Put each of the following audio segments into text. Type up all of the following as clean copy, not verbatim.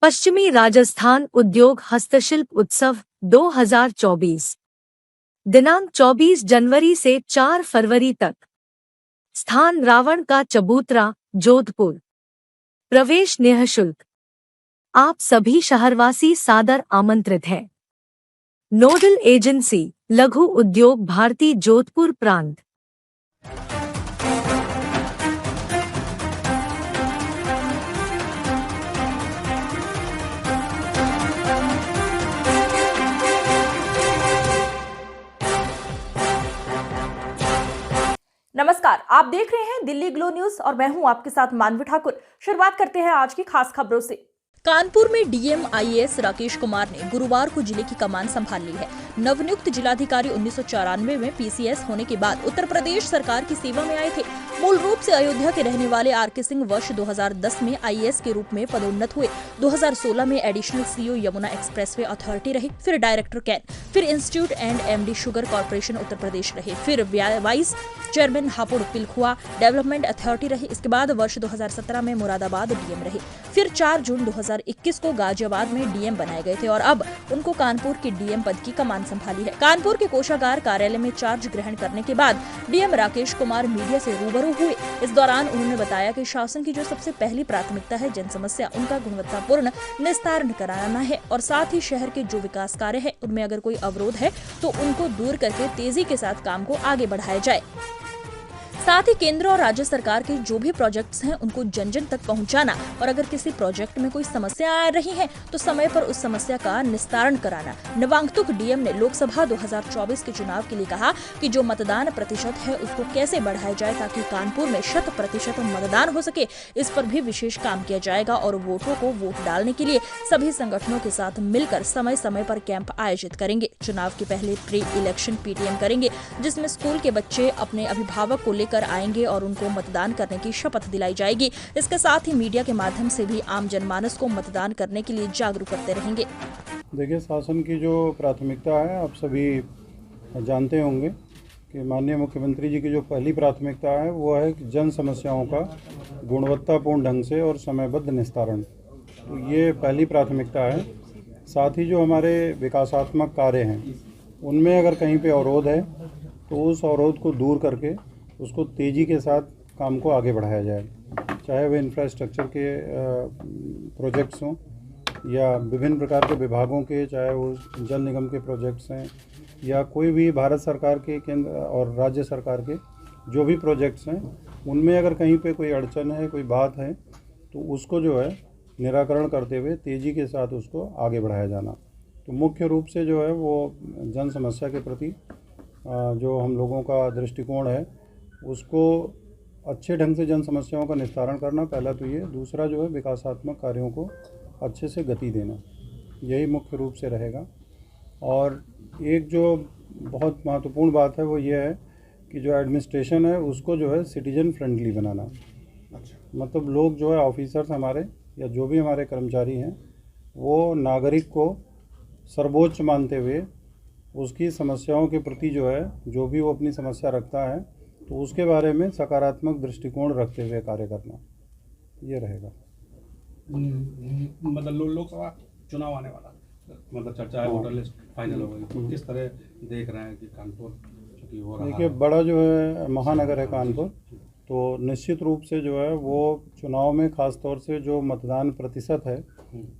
पश्चिमी राजस्थान उद्योग हस्तशिल्प उत्सव 2024 दिनांक 24 जनवरी से 4 फरवरी तक। स्थान रावण का चबूतरा, जोधपुर। प्रवेश निःशुल्क। आप सभी शहरवासी सादर आमंत्रित हैं। नोडल एजेंसी लघु उद्योग भारती जोधपुर प्रांत। नमस्कार, आप देख रहे हैं दिल्ली ग्लो न्यूज और मैं हूं आपके साथ मानवी ठाकुर। शुरुआत करते हैं आज की खास खबरों से। कानपुर में डीएम आईएएस राकेश कुमार ने गुरुवार को जिले की कमान संभाल ली है। नवनियुक्त जिलाधिकारी 1994 में पीसीएस होने के बाद उत्तर प्रदेश सरकार की सेवा में आए थे। मूल रूप से अयोध्या के रहने वाले आरके सिंह वर्ष 2010 में आईएएस के रूप में पदोन्नत हुए। 2016 में additional CEO Yamuna expressway authority रहे, फिर डायरेक्टर कैन, फिर institute and MD sugar corporation Uttar Pradesh रहे, फिर vice chairman Hapur Pilkhuwa development authority रहे। इसके बाद वर्ष 2017 में मुरादाबाद डीएम रहे, फिर 4 जून 2021 को गाजियाबाद में डीएम बनाए गए थे और अब उनको कानपुर के डीएम पद की कमान संभाली है। कानपुर के कोषागार कार्यालय में चार्ज ग्रहण करने के बाद डीएम राकेश कुमार मीडिया से रूबरू हुए। इस दौरान उन्होंने बताया कि शासन की जो सबसे पहली प्राथमिकता है जन समस्या उनका गुणवत्तापूर्ण निस्तारण कराना है और साथ ही शहर के जो विकास कार्य है उनमें अगर कोई अवरोध है तो उनको दूर करके तेजी के साथ काम को आगे बढ़ाया जाए। साथ ही केंद्र और राज्य सरकार के जो भी प्रोजेक्ट्स हैं उनको जन जन तक पहुंचाना और अगर किसी प्रोजेक्ट में कोई समस्या आ रही है तो समय पर उस समस्या का निस्तारण कराना। नवागंतुक डीएम ने लोकसभा 2024 के चुनाव के लिए कहा कि जो मतदान प्रतिशत है उसको कैसे बढ़ाया जाए ताकि कानपुर में 100% मतदान हो सके। इस पर भी विशेष काम किया जाएगा और वोटरों को वोट डालने के लिए सभी संगठनों के साथ मिलकर समय समय पर कैंप आयोजित करेंगे। चुनाव के पहले प्री इलेक्शन पीटीएम करेंगे जिसमें स्कूल के बच्चे अपने अभिभावक को कर आएंगे और उनको मतदान करने की शपथ दिलाई जाएगी। इसके साथ ही मीडिया के माध्यम से भी आम जनमानस को मतदान करने के लिए जागरूक करते रहेंगे। देखिए, शासन की जो प्राथमिकता है आप सभी जानते होंगे कि माननीय मुख्यमंत्री जी की जो पहली प्राथमिकता है वो है कि जन समस्याओं का गुणवत्तापूर्ण ढंग से और समयबद्ध निस्तारण। तो ये पहली प्राथमिकता है। साथ ही जो हमारे विकासात्मक कार्य हैं उनमें अगर कहीं पे अवरोध है तो उस अवरोध को दूर करके उसको तेज़ी के साथ काम को आगे बढ़ाया जाए, चाहे वह इंफ्रास्ट्रक्चर के प्रोजेक्ट्स हों या विभिन्न प्रकार के विभागों के, चाहे वो जल निगम के प्रोजेक्ट्स हैं या कोई भी भारत सरकार के केंद्र और राज्य सरकार के जो भी प्रोजेक्ट्स हैं उनमें अगर कहीं पे कोई अड़चन है, कोई बात है तो उसको जो है निराकरण करते हुए तेज़ी के साथ उसको आगे बढ़ाया जाना। तो मुख्य रूप से जो है वो जन समस्या के प्रति जो हम लोगों का दृष्टिकोण है उसको अच्छे ढंग से जन समस्याओं का निस्तारण करना, पहला तो ये। दूसरा जो है विकासात्मक कार्यों को अच्छे से गति देना, यही मुख्य रूप से रहेगा। और एक जो बहुत महत्वपूर्ण बात है वो ये है कि जो एडमिनिस्ट्रेशन है उसको जो है सिटीजन फ्रेंडली बनाना। मतलब लोग जो है ऑफिसर्स हमारे या जो भी हमारे कर्मचारी हैं वो नागरिक को सर्वोच्च मानते हुए उसकी समस्याओं के प्रति जो है जो भी वो अपनी समस्या रखता है तो उसके बारे में सकारात्मक दृष्टिकोण रखते हुए कार्य करना, ये रहेगा। मतलब लोकसभा चुनाव आने वाला, मतलब चर्चा है, वोटर लिस्ट फाइनल हो गई, तो किस तरह देख रहे हैं कि कानपुर चूँकि हो रहा है? देखिए, बड़ा जो है महानगर है कानपुर, तो निश्चित रूप से जो है वो चुनाव में ख़ास तौर से जो मतदान प्रतिशत है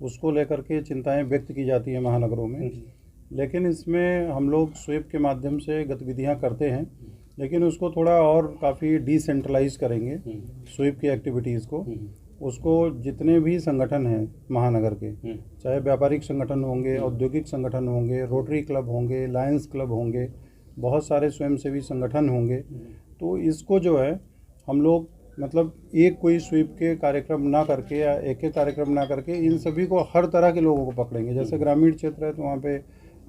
उसको लेकर के चिंताएं व्यक्त की जाती है महानगरों में। लेकिन इसमें हम लोग स्वीप के माध्यम से गतिविधियाँ करते हैं, लेकिन उसको थोड़ा और काफ़ी डिसेंट्रलाइज करेंगे स्वीप की एक्टिविटीज़ को। उसको जितने भी संगठन हैं महानगर के, चाहे व्यापारिक संगठन होंगे, औद्योगिक संगठन होंगे, रोटरी क्लब होंगे, लायंस क्लब होंगे, बहुत सारे स्वयंसेवी संगठन होंगे, तो इसको जो है हम लोग मतलब एक कोई स्वीप के कार्यक्रम ना करके या एक कार्यक्रम ना करके इन सभी को हर तरह के लोगों को पकड़ेंगे। जैसे ग्रामीण क्षेत्र है तो वहाँ पे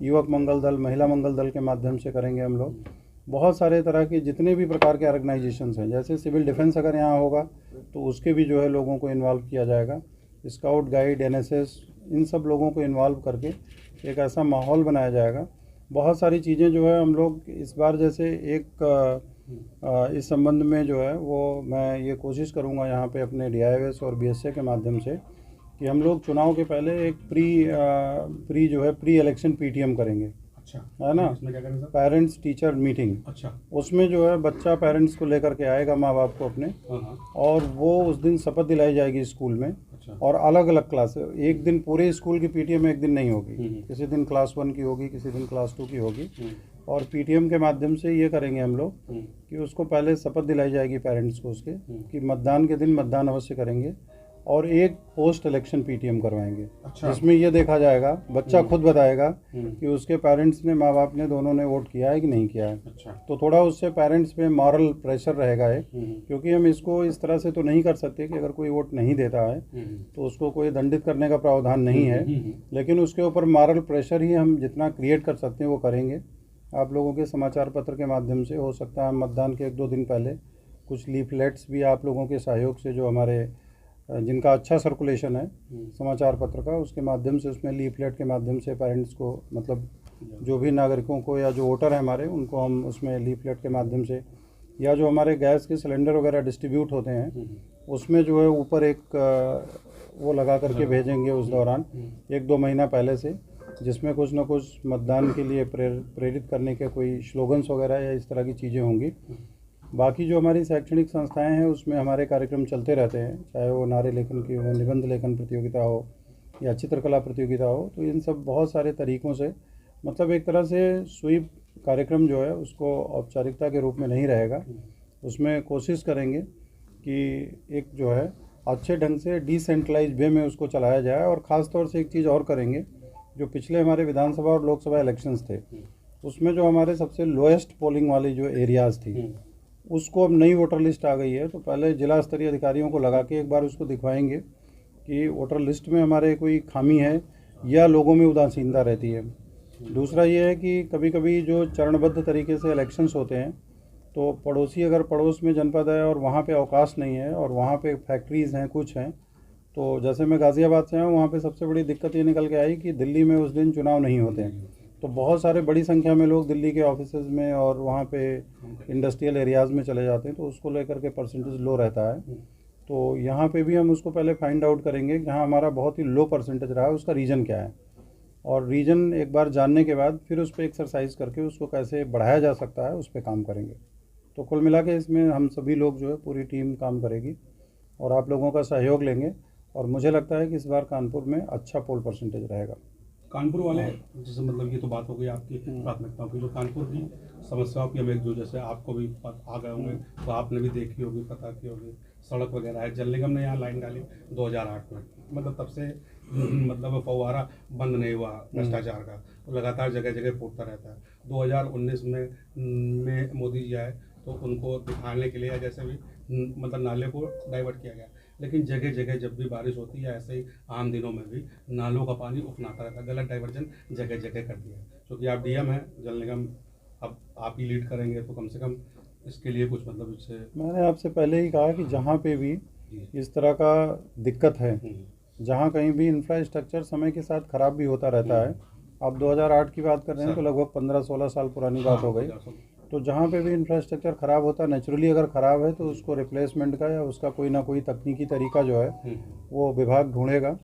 युवक मंगल दल, महिला मंगल दल के माध्यम से करेंगे हम लोग। बहुत सारे तरह के जितने भी प्रकार के ऑर्गेनाइजेशंस हैं, जैसे सिविल डिफेंस अगर यहाँ होगा तो उसके भी जो है लोगों को इन्वॉल्व किया जाएगा। स्काउट गाइड, एनएसएस, इन सब लोगों को इन्वॉल्व करके एक ऐसा माहौल बनाया जाएगा। बहुत सारी चीज़ें जो है हम लोग इस बार जैसे एक इस संबंध में जो है वो मैं ये कोशिश करूँगा यहाँ पे अपने DIOS और BSA के माध्यम से कि हम लोग चुनाव के पहले एक प्री इलेक्शन पीटीएम करेंगे, अच्छा, है ना। इसमें क्या करेंगे सर? Parents teacher meeting. अच्छा। उसमें जो है बच्चा पेरेंट्स को लेकर के आएगा, माँ बाप को अपने, हाँ हाँ। और वो उस दिन शपथ दिलाई जाएगी स्कूल में। अच्छा। और अलग अलग क्लास, एक दिन पूरे स्कूल की पीटीएम एक दिन नहीं होगी, किसी दिन क्लास 1 की होगी, किसी दिन क्लास 2 की होगी। और पीटीएम के माध्यम से ये करेंगे हम लोग कि उसको पहले शपथ दिलाई जाएगी पेरेंट्स को उसके, कि मतदान के दिन मतदान अवश्य करेंगे, और एक पोस्ट इलेक्शन पीटीएम करवाएंगे। अच्छा। जिसमें ये देखा जाएगा, बच्चा खुद बताएगा कि उसके पेरेंट्स ने, माँ बाप ने, दोनों ने वोट किया है कि नहीं किया है। अच्छा। तो थोड़ा उससे पेरेंट्स पे मॉरल प्रेशर रहेगा एक, क्योंकि हम इसको इस तरह से तो नहीं कर सकते कि अगर कोई वोट नहीं देता है तो उसको कोई दंडित करने का प्रावधान नहीं है, लेकिन उसके ऊपर मॉरल प्रेशर ही हम जितना क्रिएट कर सकते हैं वो करेंगे। आप लोगों के समाचार पत्र के माध्यम से, हो सकता है मतदान के 1-2 दिन पहले कुछ लीफलेट्स भी आप लोगों के सहयोग से, जो हमारे जिनका अच्छा सर्कुलेशन है समाचार पत्र का, उसके माध्यम से, उसमें लीफलेट के माध्यम से पेरेंट्स को, मतलब जो भी नागरिकों को या जो वोटर हैं हमारे, उनको हम उसमें लीफलेट के माध्यम से, या जो हमारे गैस के सिलेंडर वगैरह डिस्ट्रीब्यूट होते हैं उसमें जो है ऊपर एक वो लगा करके भेजेंगे उस दौरान 1-2 महीना पहले से, जिसमें कुछ ना कुछ मतदान के लिए प्रेरित करने के कोई स्लोगन्स वगैरह या इस तरह की चीज़ें होंगी। बाकी जो हमारी शैक्षणिक संस्थाएं हैं उसमें हमारे कार्यक्रम चलते रहते हैं, चाहे वो नारे लेखन की हो, निबंध लेखन प्रतियोगिता हो, या चित्रकला प्रतियोगिता हो। तो इन सब बहुत सारे तरीक़ों से, मतलब एक तरह से स्वीप कार्यक्रम जो है उसको औपचारिकता के रूप में नहीं रहेगा, उसमें कोशिश करेंगे कि एक जो है अच्छे ढंग से डिसेंट्रलाइज वे में उसको चलाया जाए। और ख़ास तौर से एक चीज़ और करेंगे, जो पिछले हमारे विधानसभा और लोकसभा इलेक्शंस थे उसमें जो हमारे सबसे लोएस्ट पोलिंग वाली जो एरियाज़ थी, उसको अब नई वोटर लिस्ट आ गई है, तो पहले जिला स्तरीय अधिकारियों को लगा के एक बार उसको दिखवाएंगे कि वोटर लिस्ट में हमारे कोई खामी है या लोगों में उदासीनता रहती है। दूसरा ये है कि कभी कभी जो चरणबद्ध तरीके से इलेक्शंस होते हैं, तो पड़ोसी, अगर पड़ोस में जनपद है और वहाँ पे अवकाश नहीं है और वहाँ पे फैक्ट्रीज़ हैं, कुछ हैं, तो जैसे मैं गाज़ियाबाद से हूँ, वहाँ पे सबसे बड़ी दिक्कत ये निकल के आई कि दिल्ली में उस दिन चुनाव नहीं होते हैं, तो बहुत सारे बड़ी संख्या में लोग दिल्ली के ऑफिसेज में और वहाँ पे इंडस्ट्रियल एरियाज़ में चले जाते हैं, तो उसको लेकर के परसेंटेज लो रहता है। तो यहाँ पे भी हम उसको पहले फाइंड आउट करेंगे जहाँ हमारा बहुत ही लो परसेंटेज रहा है, उसका रीज़न क्या है, और रीज़न एक बार जानने के बाद फिर उस पर एक्सरसाइज करके उसको कैसे बढ़ाया जा सकता है, उस पर काम करेंगे। तो कुल मिला के इसमें हम सभी लोग जो है, पूरी टीम काम करेगी और आप लोगों का सहयोग लेंगे, और मुझे लगता है कि इस बार कानपुर में अच्छा पोल परसेंटेज रहेगा। कानपुर वाले, जैसे मतलब ये तो बात हो गई आपकी प्राथमिकताओं की, जो कानपुर की समस्याओं की हम एक जो, जैसे आपको भी आ गए होंगे तो आपने भी देखी होगी, पता की होगी, सड़क वगैरह है। जल निगम ने यहाँ लाइन डाली 2008 में, मतलब तब से मतलब फव्वारा बंद नहीं हुआ भ्रष्टाचार का, तो लगातार जगह जगह फूटता रहता है। 2019 में मोदी जी आए तो उनको दिखाने के लिए जैसे भी मतलब नाले को डाइवर्ट किया गया, लेकिन जगह जगह जब भी बारिश होती है, ऐसे ही आम दिनों में भी नालों का पानी उफनाता रहता है। गलत डाइवर्जन जगह जगह कर दिया है। क्योंकि आप डीएम हैं, जल निगम अब आप ही लीड करेंगे, तो कम से कम इसके लिए कुछ मतलब इससे, मैंने आपसे पहले ही कहा कि जहाँ पे भी इस तरह का दिक्कत है, जहाँ कहीं भी इंफ्रास्ट्रक्चर समय के साथ ख़राब भी होता रहता है, आप 2008 की बात कर रहे हैं तो लगभग 15-16 साल पुरानी बात हो गई। तो जहाँ पे भी इंफ्रास्ट्रक्चर ख़राब होता है, नेचुरली अगर ख़राब है तो उसको रिप्लेसमेंट का या उसका कोई ना कोई तकनीकी तरीका जो है वो विभाग ढूंढेगा।